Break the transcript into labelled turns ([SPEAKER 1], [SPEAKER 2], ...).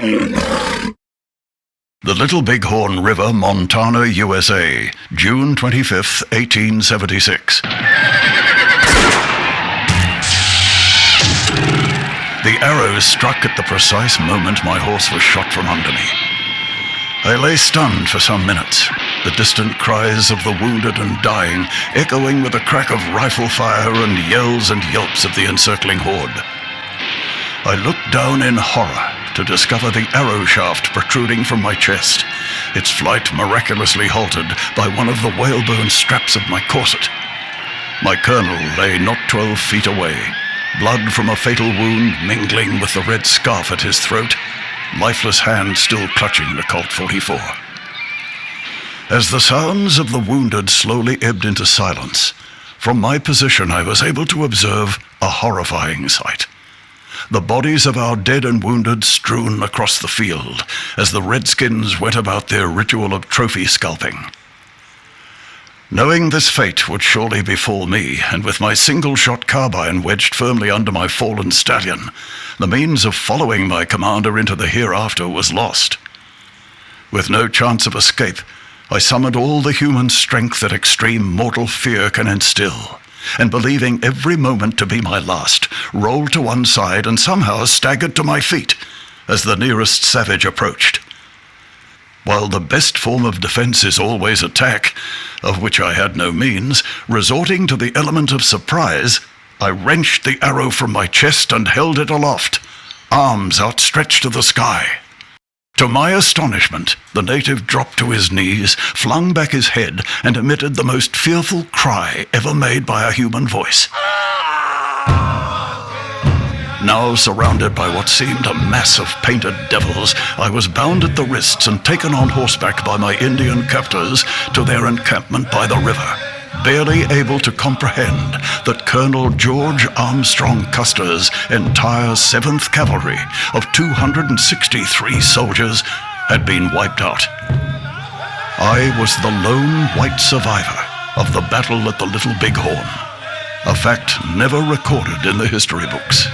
[SPEAKER 1] The Little Bighorn River, Montana, USA, June 25th, 1876. The arrow struck at the precise moment my horse was shot from under me. I lay stunned for some minutes, the distant cries of the wounded and dying echoing with the crack of rifle fire and yells and yelps of the encircling horde. I looked down in horror to discover the arrow shaft protruding from my chest, its flight miraculously halted by one of the whalebone straps of my corset. My colonel lay not 12 feet away, blood from a fatal wound mingling with the red scarf at his throat, lifeless hand still clutching the Colt 44. As the sounds of the wounded slowly ebbed into silence, from my position I was able to observe a horrifying sight. The bodies of our dead and wounded strewn across the field as the redskins went about their ritual of trophy scalping. Knowing this fate would surely befall me, and with my single-shot carbine wedged firmly under my fallen stallion, the means of following my commander into the hereafter was lost. With no chance of escape, I summoned all the human strength that extreme mortal fear can instill, and believing every moment to be my last, rolled to one side and somehow staggered to my feet as the nearest savage approached. While the best form of defense is always attack, of which I had no means, resorting to the element of surprise, I wrenched the arrow from my chest and held it aloft, arms outstretched to the sky. To my astonishment, the native dropped to his knees, flung back his head, and emitted the most fearful cry ever made by a human voice. Now surrounded by what seemed a mass of painted devils, I was bound at the wrists and taken on horseback by my Indian captors to their encampment by the river, barely able to comprehend that Colonel George Armstrong Custer's entire 7th Cavalry of 263 soldiers had been wiped out. I was the lone white survivor of the battle at the Little Bighorn, a fact never recorded in the history books.